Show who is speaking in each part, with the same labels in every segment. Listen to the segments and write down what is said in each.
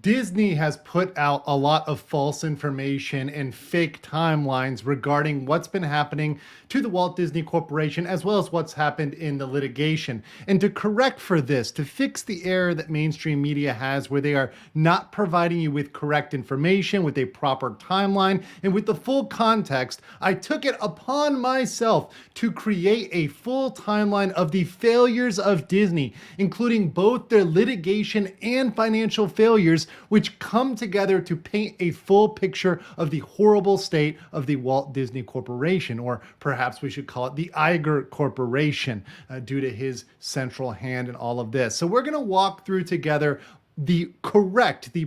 Speaker 1: Disney has put out a lot of false information and fake timelines regarding what's been happening to the Walt Disney Corporation, as well as what's happened in the litigation. And to correct for this, to fix the error that mainstream media has where they are not providing you with correct information, with a proper timeline, and with the full context, I took it upon myself to create a full timeline of the failures of Disney, including both their litigation and financial failures, which come together to paint a full picture of the horrible state of the Walt Disney Corporation, or perhaps we should call it the Iger Corporation, due to his central hand in all of this. So we're going to walk through together the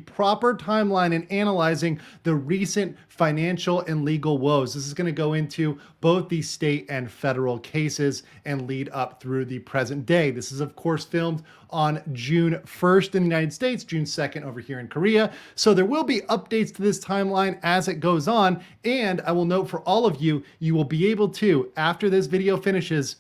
Speaker 1: proper timeline in analyzing the recent financial and legal woes. This is going to go into both the state and federal cases and lead up through the present day. This is, of course, filmed on June 1st in the United States, June 2nd over here in Korea. So there will be updates to this timeline as it goes on. And I will note for all of you, you will be able to, after this video finishes,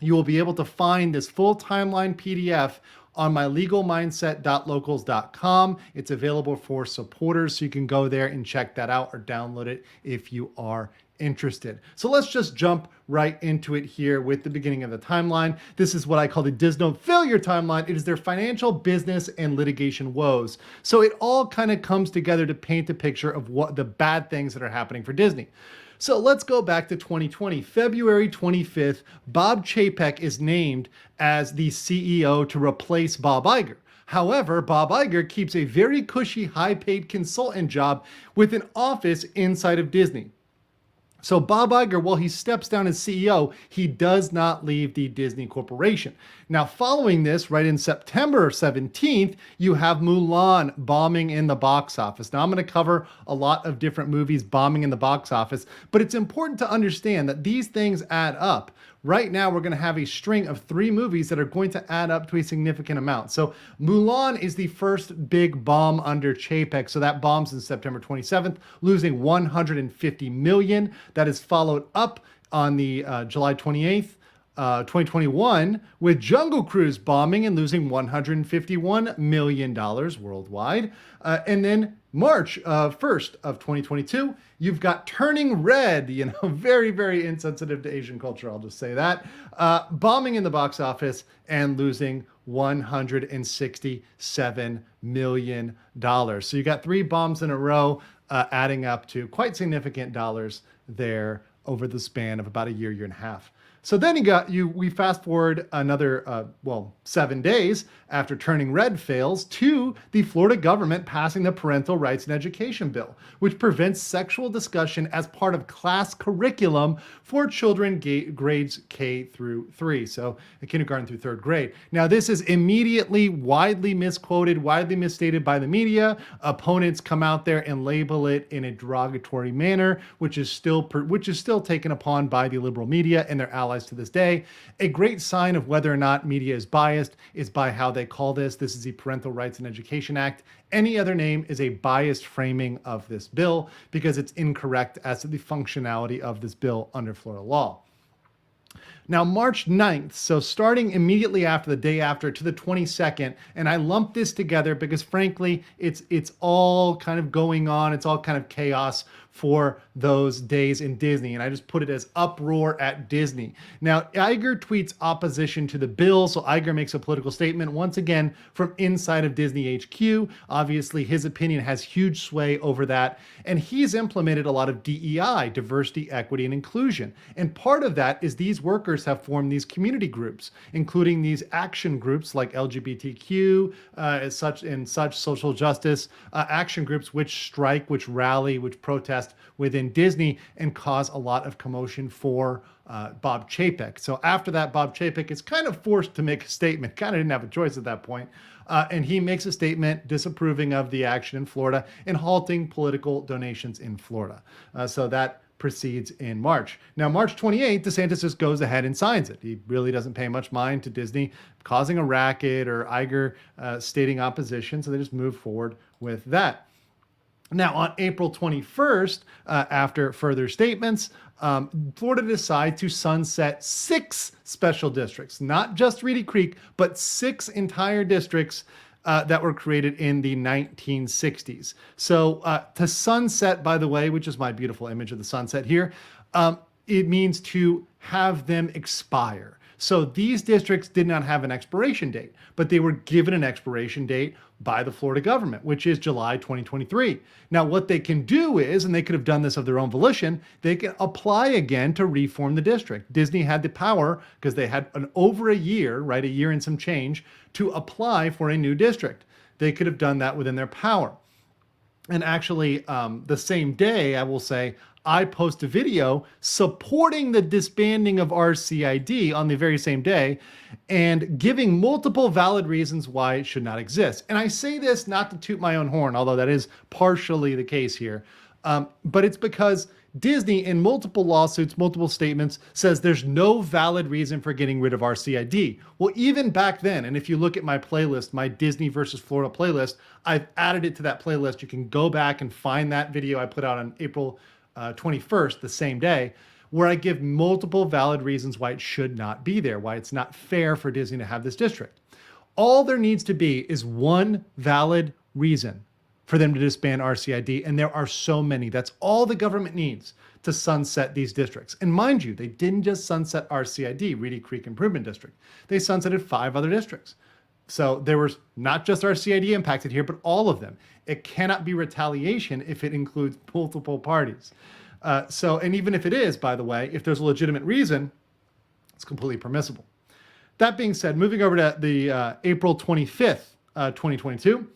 Speaker 1: you will be able to find this full timeline PDF on my legalmindset.locals.com. It's available for supporters, so you can go there and check that out or download it if you are interested. So let's just jump right into it here with the beginning of the timeline. This is what I call the Disney failure timeline. It is their financial, business, and litigation woes. So it all kind of comes together to paint a picture of what the bad things that are happening for Disney. So let's go back to 2020. February 25th, Bob Chapek is named as the CEO to replace Bob Iger. However, Bob Iger keeps a very cushy, high-paid consultant job with an office inside of Disney. So Bob Iger, while he steps down as CEO, he does not leave the Disney Corporation. Now, following this, right in September 17th, you have Mulan bombing in the box office. Now, I'm going to cover a lot of different movies bombing in the box office, but it's important to understand that these things add up. Right now, we're going to have a string of 3 movies that are going to add up to a significant amount. So Mulan is the first big bomb under Chapek. So that bombs in September 27th, losing $150 million. That is followed up on the July 28th, 2021, with Jungle Cruise bombing and losing $151 million worldwide. And then March 1st of 2022, you've got Turning Red, very, very insensitive to Asian culture, I'll just say that, bombing in the box office and losing $167 million. So you got 3 bombs in a row, adding up to quite significant dollars there over the span of about a year and a half. So then we fast forward another, 7 days after Turning Red fails to the Florida government passing the Parental Rights and Education Bill, which prevents sexual discussion as part of class curriculum for children grades K through 3, so kindergarten through 3rd grade. Now, this is immediately widely misquoted, widely misstated by the media. Opponents come out there and label it in a derogatory manner, which is still taken upon by the liberal media and their allies to this day. A great sign of whether or not media is biased is by how they call this. This is the Parental Rights and Education Act. Any other name is a biased framing of this bill because it's incorrect as to the functionality of this bill under Florida law. Now, March 9th, so starting immediately after the day after to the 22nd, and I lumped this together because frankly, it's all kind of going on. It's all kind of chaos for those days in Disney. And I just put it as uproar at Disney. Now, Iger tweets opposition to the bill. So Iger makes a political statement once again from inside of Disney HQ. Obviously, his opinion has huge sway over that. And he's implemented a lot of DEI, diversity, equity, and inclusion. And part of that is these workers have formed these community groups, including these action groups like LGBTQ, such social justice action groups, which strike, which rally, which protest within Disney and cause a lot of commotion for Bob Chapek. So after that, Bob Chapek is kind of forced to make a statement, kind of didn't have a choice at that point. And he makes a statement disapproving of the action in Florida and halting political donations in Florida. So that proceeds in March. Now, March 28th, DeSantis just goes ahead and signs it. He really doesn't pay much mind to Disney causing a racket or Iger stating opposition. So they just move forward with that. Now, on April 21st, after further statements, Florida decides to sunset 6 special districts, not just Reedy Creek, but 6 entire districts that were created in the 1960s. So to sunset, by the way, which is my beautiful image of the sunset here, it means to have them expire. So these districts did not have an expiration date, but they were given an expiration date by the Florida government, which is July 2023. Now, what they can do is, and they could have done this of their own volition, they can apply again to reform the district. Disney had the power, because they had over a year, right, a year and some change, to apply for a new district. They could have done that within their power. And actually, the same day, I will say, I post a video supporting the disbanding of RCID on the very same day and giving multiple valid reasons why it should not exist. And I say this not to toot my own horn, although that is partially the case here, but it's because Disney, in multiple lawsuits, multiple statements, says there's no valid reason for getting rid of RCID. Well, even back then, and if you look at my playlist, my Disney versus Florida playlist, I've added it to that playlist. You can go back and find that video I put out on April 21st, the same day, where I give multiple valid reasons why it should not be there, why it's not fair for Disney to have this district. All there needs to be is one valid reason for them to disband RCID, and there are so many. That's all the government needs to sunset these districts. And mind you, they didn't just sunset RCID, Reedy Creek Improvement District. They sunsetted 5 other districts. So there was not just RCID impacted here, but all of them. It cannot be retaliation if it includes multiple parties. And even if it is, by the way, if there's a legitimate reason, it's completely permissible. That being said, moving over to the April 25th, 2022,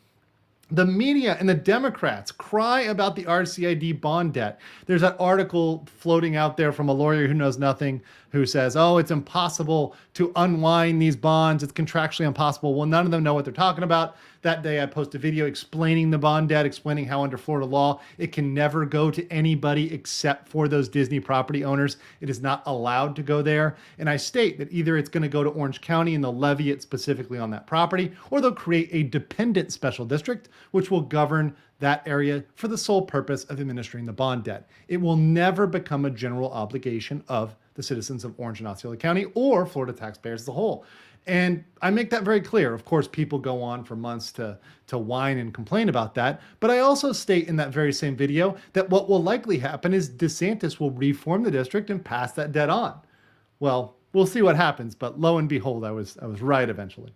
Speaker 1: the media and the Democrats cry about the RCID bond debt. There's that article floating out there from a lawyer who knows nothing, who says, oh, it's impossible to unwind these bonds. It's contractually impossible. Well, none of them know what they're talking about. That day, I posted a video explaining the bond debt, explaining how under Florida law, it can never go to anybody except for those Disney property owners. It is not allowed to go there. And I state that either it's going to go to Orange County and they'll levy it specifically on that property, or they'll create a dependent special district, which will govern that area for the sole purpose of administering the bond debt. It will never become a general obligation of the citizens of Orange and Osceola County or Florida taxpayers as a whole. And I make that very clear. Of course, people go on for months to whine and complain about that. But I also state in that very same video that what will likely happen is DeSantis will reform the district and pass that debt on. Well, we'll see what happens. But lo and behold, I was right eventually.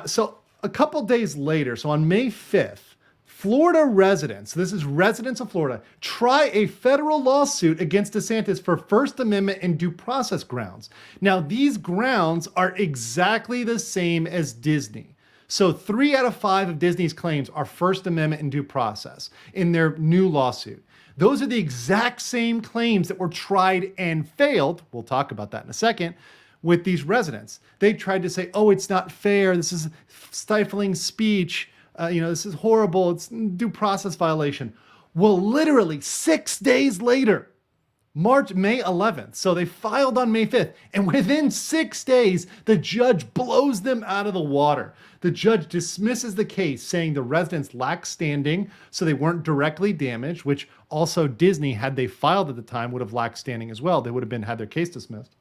Speaker 1: So a couple days later, so on May 5th, Florida residents, this is residents of Florida, try a federal lawsuit against DeSantis for First Amendment and due process grounds. Now, these grounds are exactly the same as Disney. So 3 out of 5 of Disney's claims are First Amendment and due process in their new lawsuit. Those are the exact same claims that were tried and failed. We'll talk about that in a second. With these residents, they tried to say, oh, it's not fair. This is stifling speech. This is horrible. It's due process violation. Well, literally 6 days later, May 11th. So they filed on May 5th. And within 6 days, the judge blows them out of the water. The judge dismisses the case, saying the residents lack standing, so they weren't directly damaged, which also Disney, had they filed at the time, would have lacked standing as well. They would have had their case dismissed.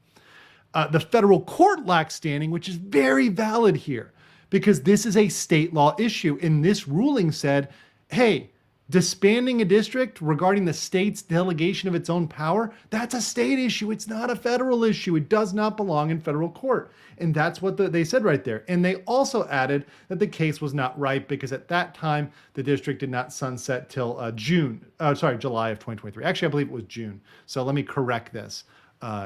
Speaker 1: The federal court lacks standing, which is very valid here, because this is a state law issue. And this ruling said, hey, disbanding a district regarding the state's delegation of its own power, that's a state issue. It's not a federal issue. It does not belong in federal court. And that's what they said right there. And they also added that the case was not ripe because at that time, the district did not sunset till July of 2023. Actually, I believe it was June. So let me correct this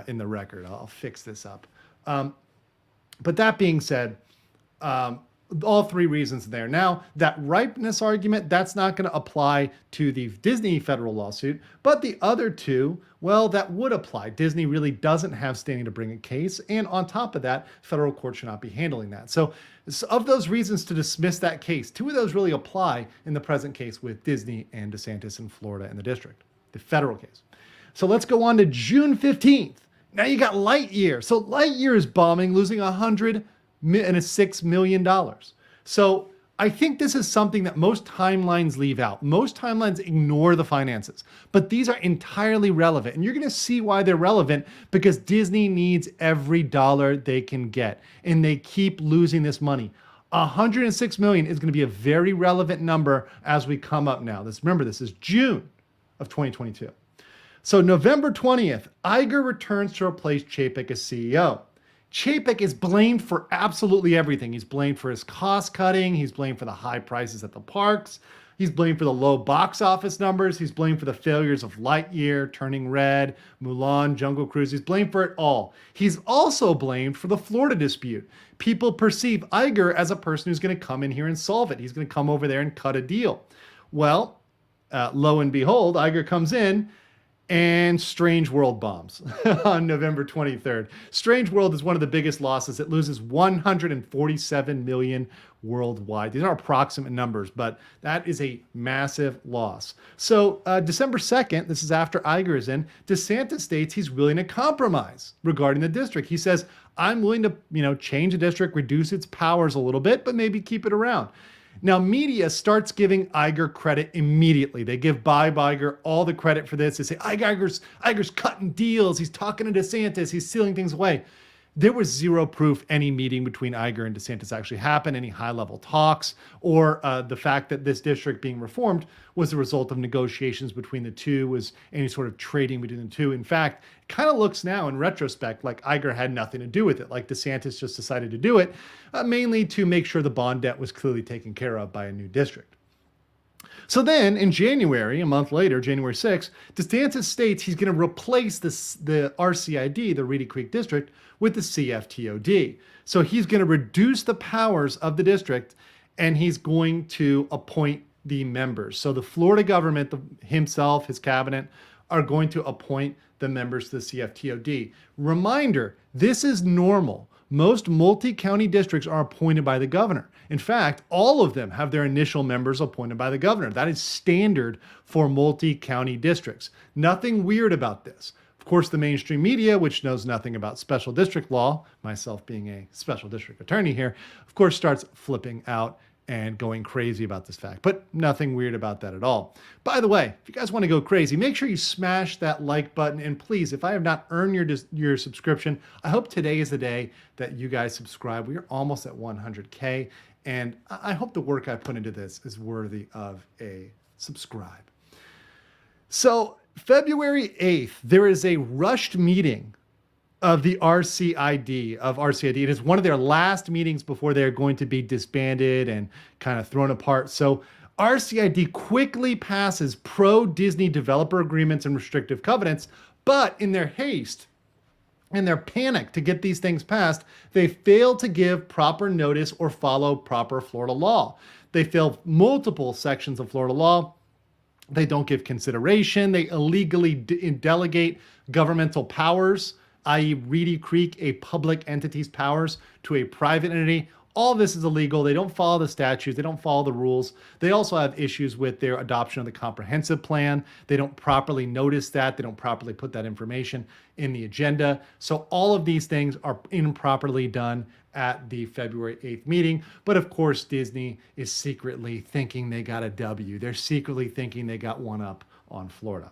Speaker 1: in the record. I'll fix this up. But that being said, all 3 reasons there. Now, that ripeness argument, that's not going to apply to the Disney federal lawsuit, but the other 2, well, that would apply. Disney really doesn't have standing to bring a case, and on top of that, federal court should not be handling that. So of those reasons to dismiss that case, 2 of those really apply in the present case with Disney and DeSantis in Florida and the district, the federal case. So let's go on to June 15th. Now you got Lightyear. So Lightyear is bombing, losing $106 million. So I think this is something that most timelines leave out. Most timelines ignore the finances, but these are entirely relevant. And you're going to see why they're relevant, because Disney needs every dollar they can get, and they keep losing this money. 106 million is going to be a very relevant number as we come up now. Remember, this is June of 2022. So November 20th, Iger returns to replace Chapek as CEO. Chapek is blamed for absolutely everything. He's blamed for his cost cutting. He's blamed for the high prices at the parks. He's blamed for the low box office numbers. He's blamed for the failures of Lightyear, Turning Red, Mulan, Jungle Cruise. He's blamed for it all. He's also blamed for the Florida dispute. People perceive Iger as a person who's going to come in here and solve it. He's going to come over there and cut a deal. Well, lo and behold, Iger comes in and Strange World bombs on November 23rd. Strange World is one of the biggest losses. It loses 147 million worldwide. These are approximate numbers, but that is a massive loss. So December 2nd, this is after Iger is in, DeSantis states he's willing to compromise regarding the district. He says, I'm willing to, change the district, reduce its powers a little bit, but maybe keep it around. Now, media starts giving Iger credit immediately. They give Bob Iger all the credit for this. They say, Iger's cutting deals. He's talking to DeSantis. He's sealing things away. There was zero proof any meeting between Iger and DeSantis actually happened, any high-level talks, or the fact that this district being reformed was the result of negotiations between the two, was any sort of trading between the two. In fact, it kind of looks now in retrospect like Iger had nothing to do with it, like DeSantis just decided to do it, mainly to make sure the bond debt was clearly taken care of by a new district. So then in January, a month later, January 6th, DeSantis states he's going to replace the RCID, the Reedy Creek District, with the CFTOD. So he's going to reduce the powers of the district and he's going to appoint the members. So the Florida government, himself, his cabinet, are going to appoint the members to the CFTOD. Reminder, this is normal. Most multi-county districts are appointed by the governor. In fact, all of them have their initial members appointed by the governor. That is standard for multi-county districts. Nothing weird about this. Of course, the mainstream media, which knows nothing about special district law, myself being a special district attorney here, of course, starts flipping out and going crazy about this fact, but nothing weird about that at all. By the way, if you guys want to go crazy, make sure you smash that like button. And please, if I have not earned your subscription, I hope today is the day that you guys subscribe. We are almost at 100K, and I hope the work I put into this is worthy of a subscribe. So February 8th, there is a rushed meeting of the RCID. It is one of their last meetings before they're going to be disbanded and kind of thrown apart. So RCID quickly passes pro-Disney developer agreements and restrictive covenants, but in their haste and their panic to get these things passed, they fail to give proper notice or follow proper Florida law. They fail multiple sections of Florida law. They don't give consideration. They illegally delegate governmental powers, i.e. Reedy Creek, a public entity's powers, to a private entity. All this is illegal. They don't follow the statutes. They don't follow the rules. They also have issues with their adoption of the comprehensive plan. They don't properly notice that. They don't properly put that information in the agenda. So all of these things are improperly done at the February 8th meeting. But of course, Disney is secretly thinking they got a W. They're secretly thinking they got one up on Florida.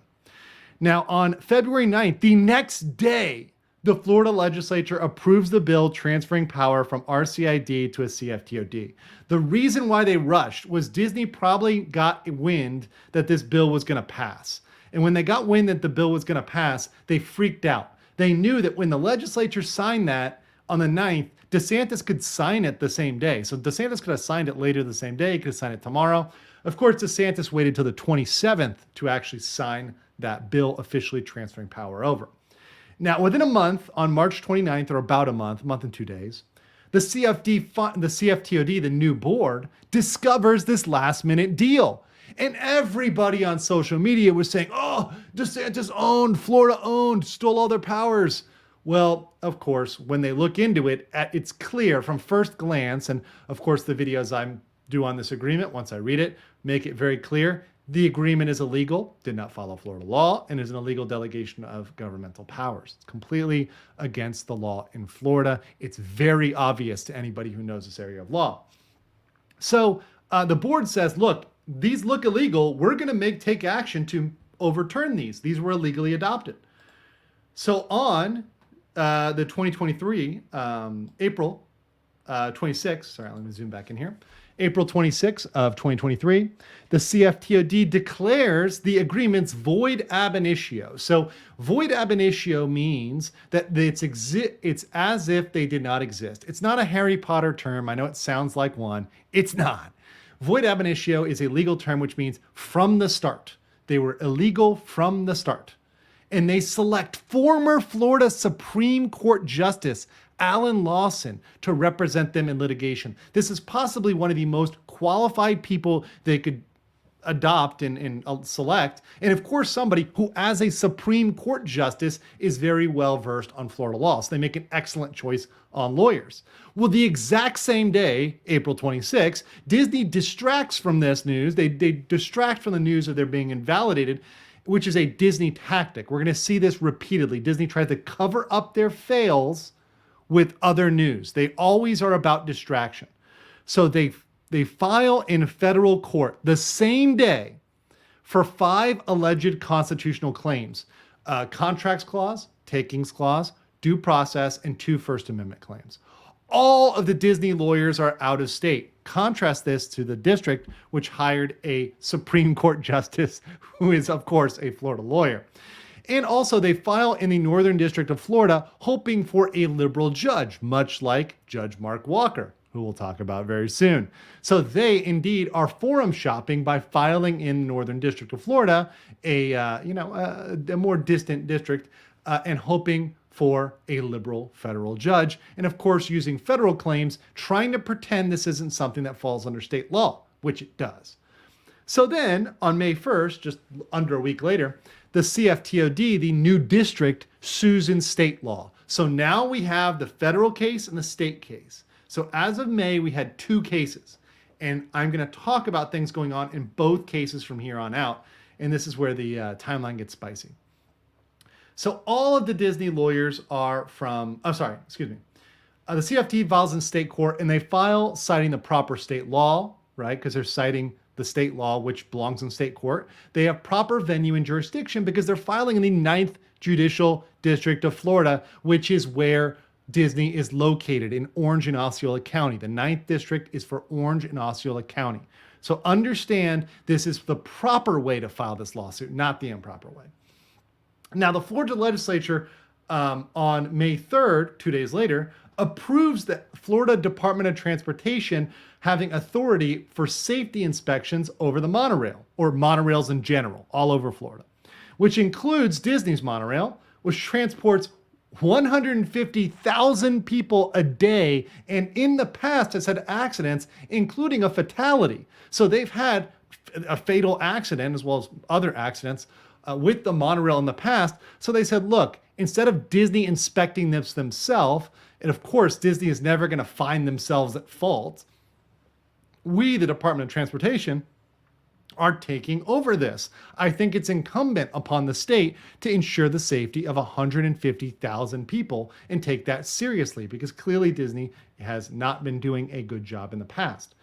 Speaker 1: Now, on February 9th, the next day, the Florida legislature approves the bill transferring power from RCID to a CFTOD. The reason why they rushed was Disney probably got wind that this bill was going to pass. And when they got wind that the bill was going to pass, they freaked out. They knew that when the legislature signed that on the 9th, DeSantis could sign it the same day. So DeSantis could have signed it later the same day, could have signed it tomorrow. Of course, DeSantis waited till the 27th to actually sign that bill officially transferring power over. Now, within a month, on March 29th, or about a month and 2 days, the CFTOD, the new board, discovers this last-minute deal. And everybody on social media was saying, oh, DeSantis owned, Florida owned, stole all their powers. Well, of course, when they look into it, it's clear from first glance, and of course the videos I do on this agreement, once I read it, make it very clear. The agreement is illegal, did not follow Florida law, and is an illegal delegation of governmental powers. It's completely against the law in Florida. It's very obvious to anybody who knows this area of law. So the board says, look, these look illegal. We're going to take action to overturn these. These were illegally adopted. So on the 2023 April 26th, sorry, let me zoom back in here. April 26th of 2023, the CFTOD declares the agreements void ab initio. So void ab initio means that it's as if they did not exist. It's not a Harry Potter term. I know it sounds like one. It's not. Void ab initio is a legal term which means from the start. They were illegal from the start. And they select former Florida Supreme Court Justice Alan Lawson to represent them in litigation. This is possibly one of the most qualified people they could adopt and select. And of course, somebody who, as a Supreme Court justice, is very well versed on Florida law. So they make an excellent choice on lawyers. Well, the exact same day, April 26, Disney distracts from this news. They distract from the news of their being invalidated, which is a Disney tactic. We're going to see this repeatedly. Disney tries to cover up their fails with other news. They always are about distraction. So they file in federal court the same day for 5 alleged constitutional claims: contracts clause, takings clause, due process, and 2 First Amendment claims. All of the Disney lawyers are out of state. Contrast this to the district, which hired a Supreme Court justice who is, of course, a Florida lawyer. And also they file in the Northern District of Florida, hoping for a liberal judge, much like Judge Mark Walker, who we'll talk about very soon. So they indeed are forum shopping by filing in the Northern District of Florida, a more distant district, and hoping for a liberal federal judge. And of course, using federal claims, trying to pretend this isn't something that falls under state law, which it does. So then on May 1st, just under a week later, the CFTOD, the new district, sues in state law. So now we have the federal case and the state case. So as of May, we had 2 cases. And I'm going to talk about things going on in both cases from here on out. And this is where the timeline gets spicy. So all of the Disney lawyers are from, the CFTOD files in state court, and they file citing the proper state law, right? Because they're citing the state law, which belongs in state court. They have proper venue and jurisdiction because they're filing in the 9th Judicial District of Florida, which is where Disney is located, in Orange and Osceola County. The 9th District is for Orange and Osceola County. So understand this is the proper way to file this lawsuit, not the improper way. Now, the Florida legislature on May 3rd, 2 days later, approves the Florida Department of Transportation having authority for safety inspections over the monorail, or monorails in general, all over Florida, which includes Disney's monorail, which transports 150,000 people a day, and in the past has had accidents, including a fatality. So they've had a fatal accident as well as other accidents with the monorail in the past. So they said, look, instead of Disney inspecting this themselves, and of course, Disney is never going to find themselves at fault, we, the Department of Transportation, are taking over this. I think it's incumbent upon the state to ensure the safety of 150,000 people and take that seriously, because clearly Disney has not been doing a good job in the past.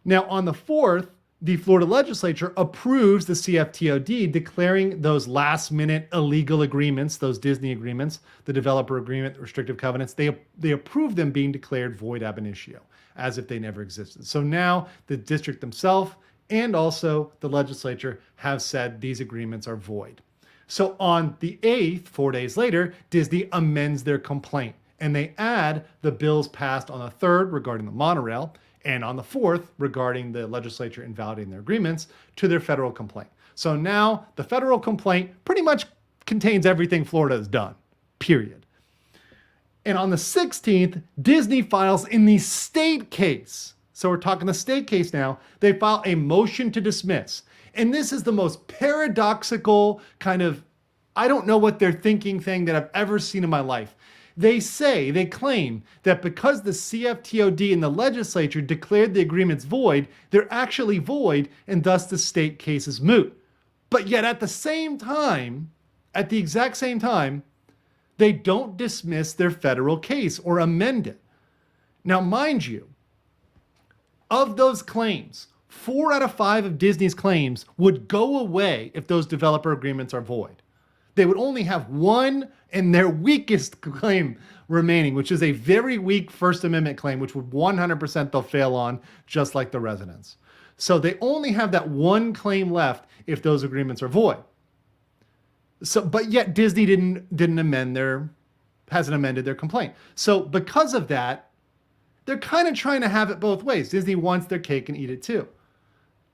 Speaker 1: Now, on the 4th, the Florida legislature approves the CFTOD, declaring those last-minute illegal agreements, those Disney agreements, the developer agreement, the restrictive covenants, they approve them being declared void ab initio, as if they never existed. So now the district themselves and also the legislature have said these agreements are void. So on the 8th, 4 days later, Disney amends their complaint, and they add the bills passed on the 3rd regarding the monorail, and on the 4th, regarding the legislature invalidating their agreements, to their federal complaint. So now the federal complaint pretty much contains everything Florida has done, period. And on the 16th, Disney files in the state case. So we're talking the state case now. They file a motion to dismiss. And this is the most paradoxical kind of, I don't know what they're thinking thing that I've ever seen in my life. They claim that because the CFTOD and the legislature declared the agreements void, they're actually void, and thus the state case is moot. But yet at the exact same time, they don't dismiss their federal case or amend it. Now, mind you, of those claims, 4 out of 5 of Disney's claims would go away if those developer agreements are void. They would only have one, and their weakest claim remaining, which is a very weak First Amendment claim, which would 100% they'll fail on, just like the residents. So they only have that one claim left if those agreements are void. So, but yet Disney hasn't amended their complaint. So because of that, they're kind of trying to have it both ways. Disney wants their cake and eat it too.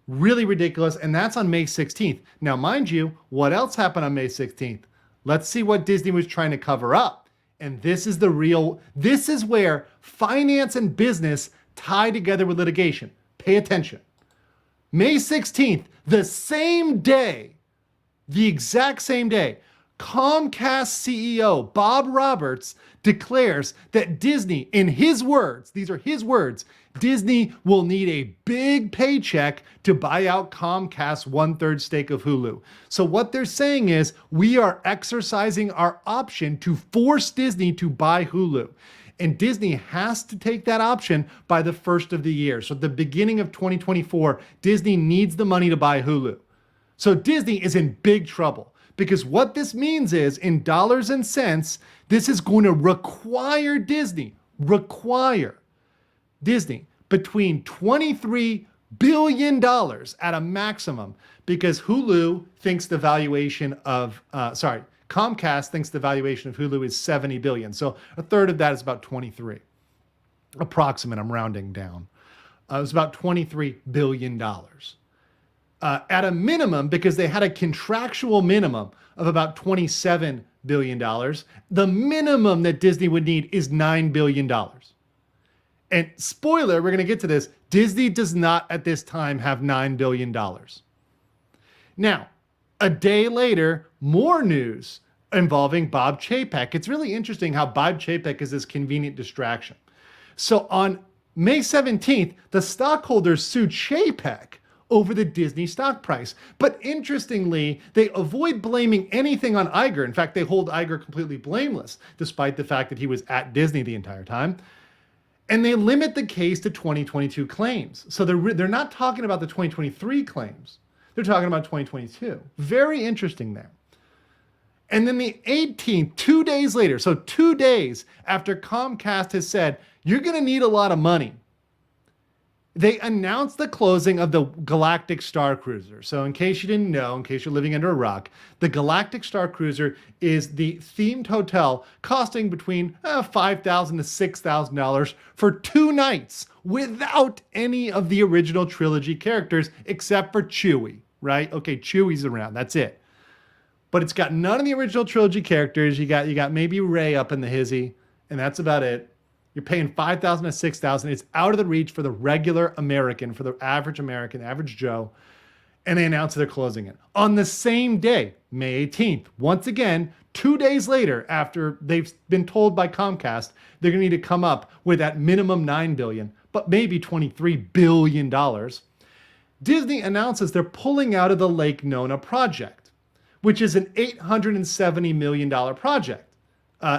Speaker 1: Really ridiculous. And that's on May 16th. Now, mind you, what else happened on May 16th? Let's see what Disney was trying to cover up. And this is where finance and business tie together with litigation. Pay attention. May 16th, the same day, the exact same day, Comcast CEO Bob Roberts declares that Disney, in his words, these are his words, Disney will need a big paycheck to buy out Comcast's 1/3 stake of Hulu. So what they're saying is we are exercising our option to force Disney to buy Hulu. And Disney has to take that option by the first of the year. So at the beginning of 2024, Disney needs the money to buy Hulu. So Disney is in big trouble because what this means is in dollars and cents, this is going to require Disney between $23 billion at a maximum because Comcast thinks the valuation of Hulu is $70 billion. So a third of that is about 23. Approximate, I'm rounding down. It's about $23 billion. At a minimum, because they had a contractual minimum of about $27 billion, the minimum that Disney would need is $9 billion. And spoiler, we're going to get to this, Disney does not at this time have $9 billion. Now, a day later, more news involving Bob Chapek. It's really interesting how Bob Chapek is this convenient distraction. So on May 17th, the stockholders sued Chapek over the Disney stock price. But interestingly, they avoid blaming anything on Iger. In fact, they hold Iger completely blameless, despite the fact that he was at Disney the entire time. And they limit the case to 2022 claims. So they're not talking about the 2023 claims. They're talking about 2022. Very interesting there. And then the 18th, 2 days later, so 2 days after Comcast has said, you're going to need a lot of money, they announced the closing of the Galactic Star Cruiser. So in case you didn't know, in case you're living under a rock, the Galactic Star Cruiser is the themed hotel costing between $5,000 to $6,000 for 2 nights without any of the original trilogy characters except for Chewie, right? Okay, Chewie's around, that's it. But it's got none of the original trilogy characters. You got maybe Rey up in the hizzy, and that's about it. You're paying $5,000 to $6,000. It's out of the reach for the regular American, for the average American, average Joe. And they announced they're closing it. On the same day, May 18th, once again, 2 days later, after they've been told by Comcast, they're going to need to come up with that minimum $9 billion, but maybe $23 billion. Disney announces they're pulling out of the Lake Nona project, which is an $870 million project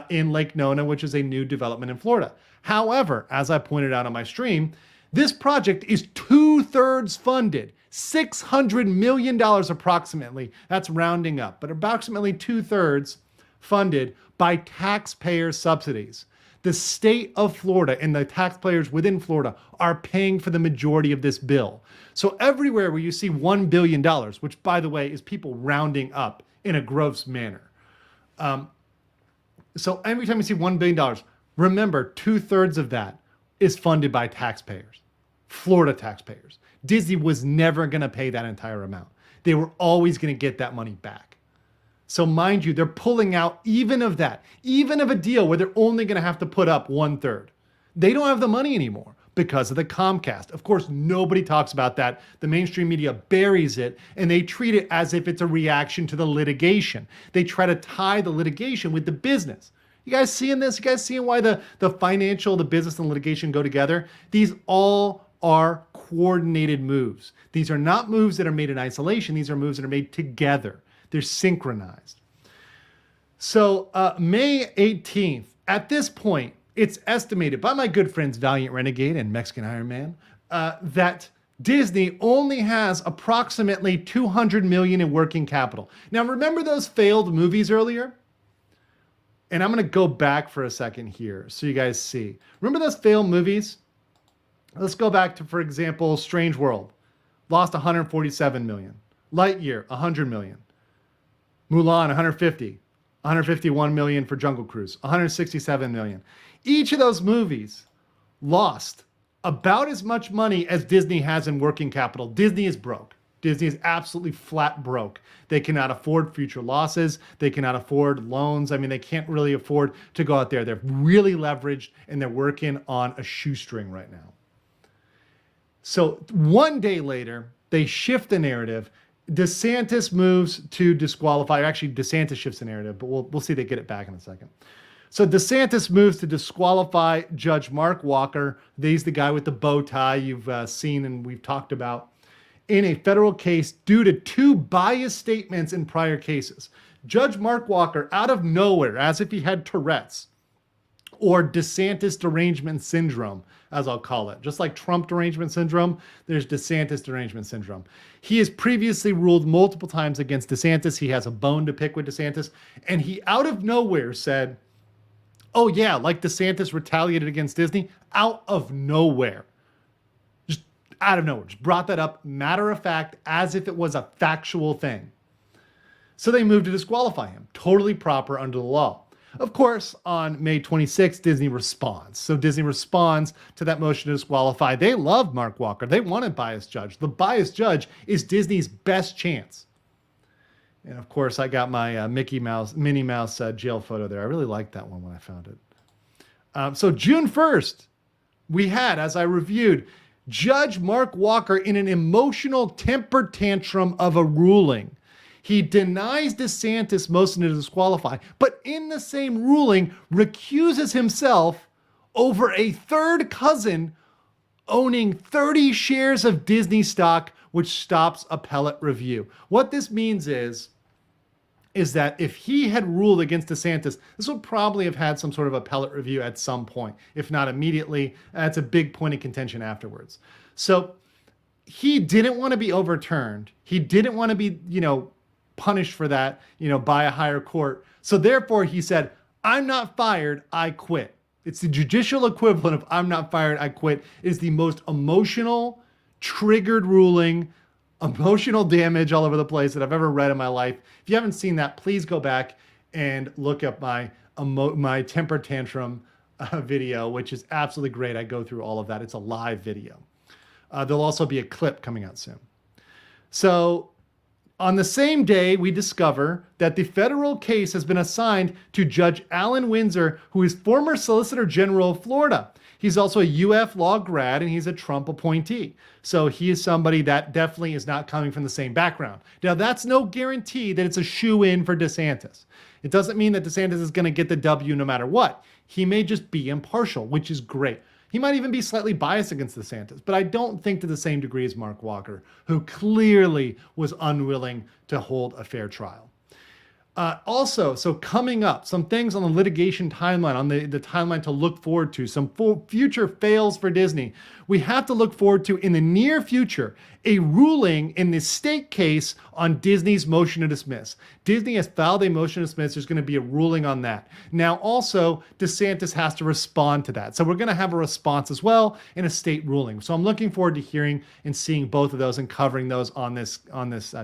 Speaker 1: in Lake Nona, which is a new development in Florida. However, as I pointed out on my stream, this project is 2/3 funded, $600 million approximately. That's rounding up, but approximately 2/3 funded by taxpayer subsidies. The state of Florida and the taxpayers within Florida are paying for the majority of this bill. So everywhere where you see $1 billion, which by the way is people rounding up in a gross manner. So every time you see $1 billion, remember 2/3 of that is funded by taxpayers, Florida taxpayers. Disney was never going to pay that entire amount. They were always going to get that money back. So mind you, they're pulling out even of that, even of a deal where they're only going to have to put up 1/3. They don't have the money anymore because of the Comcast. Of course, nobody talks about that. The mainstream media buries it and they treat it as if it's a reaction to the litigation. They try to tie the litigation with the business. You guys seeing this? You guys seeing why the financial, the business, and litigation go together? These all are coordinated moves. These are not moves that are made in isolation. These are moves that are made together. They're synchronized. So May 18th, at this point, it's estimated by my good friends Valiant Renegade and Mexican Iron Man that Disney only has approximately $200 million in working capital. Now, remember those failed movies earlier? And I'm going to go back for a second here so you guys see. Remember those failed movies? Let's go back to, for example, Strange World. Lost 147 million. Lightyear, 100 million. Mulan, 150. 151 million for Jungle Cruise. 167 million. Each of those movies lost about as much money as Disney has in working capital. Disney is broke. Disney is absolutely flat broke. They cannot afford future losses. They cannot afford loans. I mean, they can't really afford to go out there. They're really leveraged and they're working on a shoestring right now. So one day later, they shift the narrative. DeSantis moves to disqualify. Actually, DeSantis shifts the narrative, but we'll see they get it back in a second. So DeSantis moves to disqualify Judge Mark Walker. He's the guy with the bow tie you've seen and we've talked about, in a federal case due to 2 biased statements in prior cases. Judge Mark Walker, out of nowhere, as if he had Tourette's or DeSantis derangement syndrome, as I'll call it. Just like Trump derangement syndrome, there's DeSantis derangement syndrome. He has previously ruled multiple times against DeSantis. He has a bone to pick with DeSantis. And he, out of nowhere, said, oh yeah, like DeSantis retaliated against Disney, out of nowhere. Just out of nowhere. Just brought that up, matter of fact, as if it was a factual thing. So they moved to disqualify him. Totally proper under the law. Of course, on May 26th, Disney responds. So Disney responds to that motion to disqualify. They love Mark Walker. They want a biased judge. The biased judge is Disney's best chance. And of course, I got my Minnie Mouse jail photo there. I really liked that one when I found it. So June 1st, we had, as I reviewed, Judge Mark Walker in an emotional temper tantrum of a ruling. He denies DeSantis motion to disqualify, but in the same ruling, recuses himself over a third cousin owning 30 shares of Disney stock, which stops appellate review. What this means is that if he had ruled against DeSantis, this would probably have had some sort of appellate review at some point, if not immediately. That's a big point of contention afterwards. So he didn't want to be overturned. He didn't want to be, punished for that, by a higher court. So therefore he said, I'm not fired, I quit. It's the judicial equivalent of I'm not fired, I quit. It is the most emotional, triggered ruling, emotional damage all over the place that I've ever read in my life. If you haven't seen that, please go back and look up my temper tantrum video, which is absolutely great. I go through all of that. It's a live video. There'll also be a clip coming out soon. So on the same day, we discover that the federal case has been assigned to Judge Alan Windsor, who is former Solicitor General of Florida. He's also a UF law grad, and he's a Trump appointee. So he is somebody that definitely is not coming from the same background. Now, that's no guarantee that it's a shoe-in for DeSantis. It doesn't mean that DeSantis is going to get the W no matter what. He may just be impartial, which is great. He might even be slightly biased against DeSantis, but I don't think to the same degree as Mark Walker, who clearly was unwilling to hold a fair trial. Also, so coming up, some things on the litigation timeline, on the timeline to look forward to, some future fails for Disney. We have to look forward to, in the near future, a ruling in the state case on Disney's motion to dismiss. Disney has filed a motion to dismiss. There's going to be a ruling on that. Now, also, DeSantis has to respond to that. So we're going to have a response as well in a state ruling. So I'm looking forward to hearing and seeing both of those and covering those on this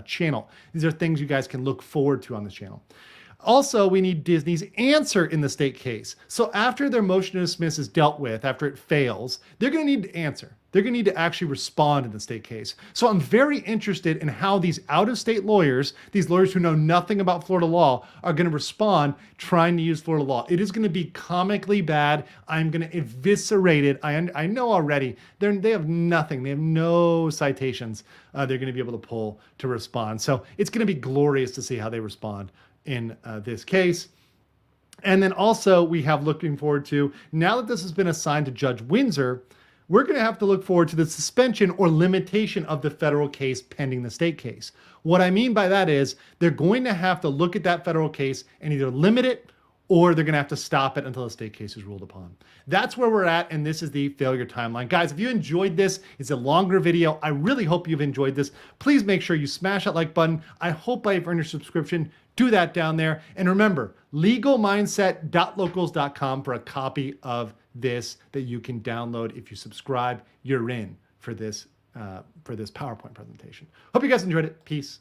Speaker 1: channel. These are things you guys can look forward to on this channel. Also, we need Disney's answer in the state case. So after their motion to dismiss is dealt with, after it fails, they're going to need to answer. They're going to need to actually respond in the state case. So I'm very interested in how these out-of-state lawyers, these lawyers who know nothing about Florida law, are going to respond trying to use Florida law. It is going to be comically bad. I'm going to eviscerate it. I know already. They have nothing. They have no citations they're going to be able to pull to respond. So it's going to be glorious to see how they respond in this case. And then also we have looking forward to, now that this has been assigned to Judge Windsor, we're going to have to look forward to the suspension or limitation of the federal case pending the state case. What I mean by that is they're going to have to look at that federal case and either limit it or they're going to have to stop it until the state case is ruled upon. That's where we're at, and this is the failure timeline. Guys, if you enjoyed this, it's a longer video. I really hope you've enjoyed this. Please make sure you smash that like button. I hope I've earned your subscription. do that down there. And remember, legalmindset.locals.com for a copy of this that you can download. If you subscribe, you're in for this PowerPoint presentation. Hope you guys enjoyed it. Peace.